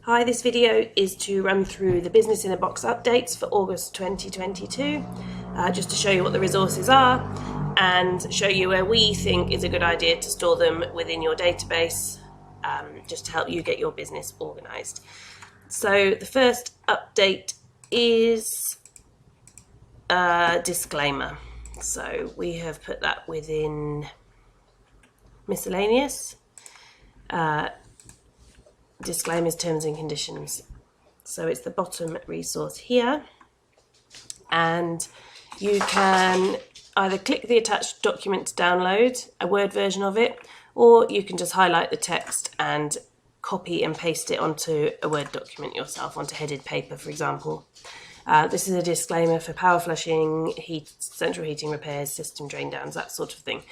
Hi, this video is to run through the Business in a Box updates for August 2022, just to show you what the resources are and show you where we think is a good idea to store them within your database, just to help you get your business organised. So the first update is a disclaimer. So we have put that within miscellaneous. Disclaimers, terms and conditions. So it's the bottom resource here, and you can either click the attached document to download a Word version of it, or you can just highlight the text and copy and paste it onto a Word document yourself, onto headed paper, for example. This is a disclaimer for power flushing, central heating repairs, system drain downs, that sort of thing.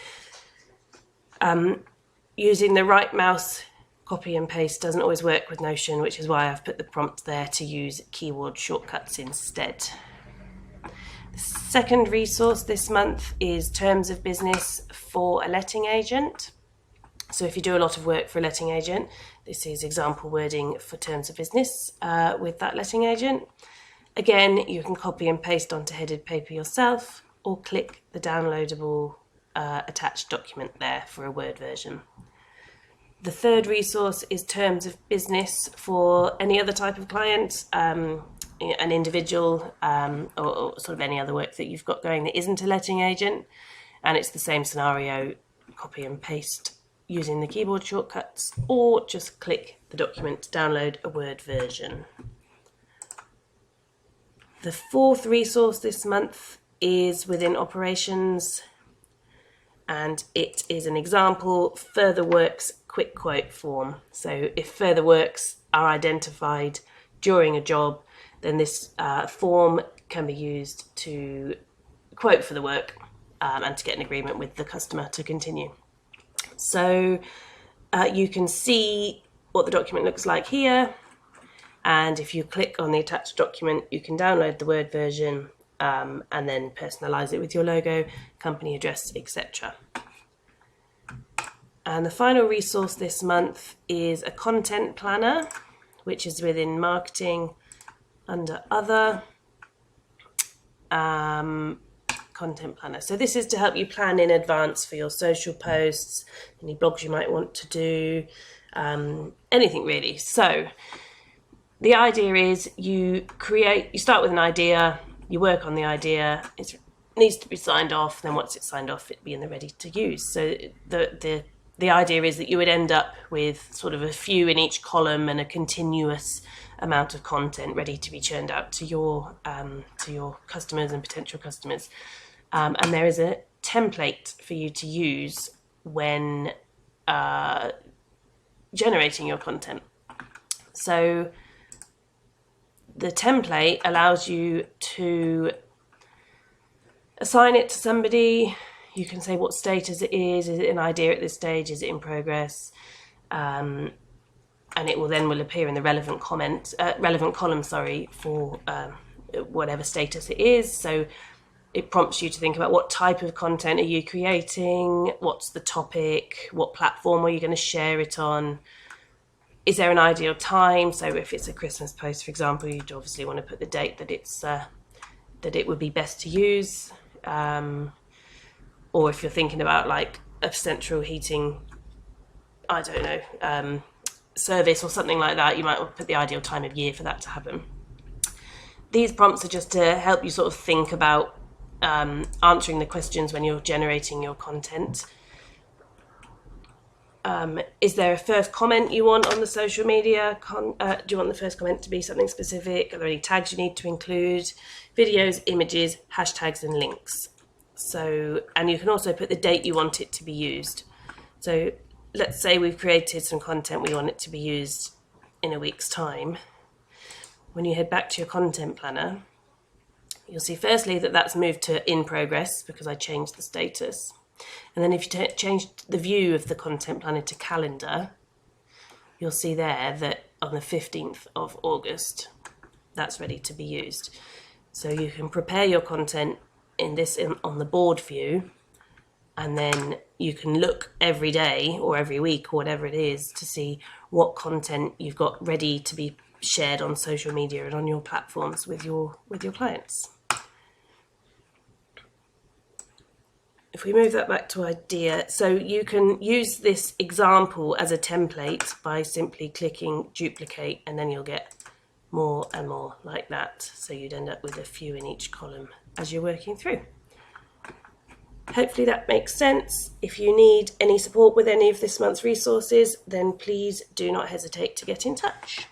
Using the right mouse copy and paste doesn't always work with Notion, which is why I've put the prompt there to use keyboard shortcuts instead. The second resource this month is Terms of Business for a letting agent. So if you do a lot of work for a letting agent, this is example wording for Terms of Business with that letting agent. Again, you can copy and paste onto headed paper yourself, or click the downloadable attached document there for a Word version. The third resource is Terms of Business for any other type of client, an individual, or sort of any other work that you've got going that isn't a letting agent. And it's the same scenario, copy and paste using the keyboard shortcuts, or just click the document to download a Word version. The fourth resource this month is within operations, and it is an example further works quick quote form. So if further works are identified during a job, then this form can be used to quote for the work and to get an agreement with the customer to continue. So you can see what the document looks like here, and if you click on the attached document, you can download the Word version and then personalize it with your logo, company address, etc. And the final resource this month is a content planner, which is within marketing under other, content planner. So this is to help you plan in advance for your social posts, any blogs you might want to do, anything really. So the idea is you start with an idea, you work on the idea, it needs to be signed off, then once it's signed off, it'll be in the ready to use. So the idea is that you would end up with sort of a few in each column and a continuous amount of content ready to be churned out to your customers and potential customers. And there is a template for you to use when generating your content. So the template allows you to assign it to somebody. You can say what status it is it an idea at this stage, is it in progress, and it will appear in the relevant column for whatever status it is. So it prompts you to think about what type of content are you creating, what's the topic, what platform are you going to share it on, is there an ideal time? So if it's a Christmas post, for example, you'd obviously want to put the date that it would be best to use. Or if you're thinking about like a central heating, service or something like that, you might want to put the ideal time of year for that to happen. These prompts are just to help you sort of think about answering the questions when you're generating your content. Is there a first comment you want on the social media? Do you want the first comment to be something specific? Are there any tags you need to include? Videos, images, hashtags and links. So, and you can also put the date you want it to be used. So let's say we've created some content, we want it to be used in a week's time. When you head back to your content planner, you'll see firstly that that's moved to in progress because I changed the status. And then if you change the view of the content planner to calendar, you'll see there that on the 15th of August, that's ready to be used. So you can prepare your content on the board view and then you can look every day or every week or whatever it is to see what content you've got ready to be shared on social media and on your platforms with your clients. If we move that back to idea, so you can use this example as a template by simply clicking duplicate, and then you'll get more and more like that. So you'd end up with a few in each column as you're working through. Hopefully that makes sense. If you need any support with any of this month's resources, then please do not hesitate to get in touch.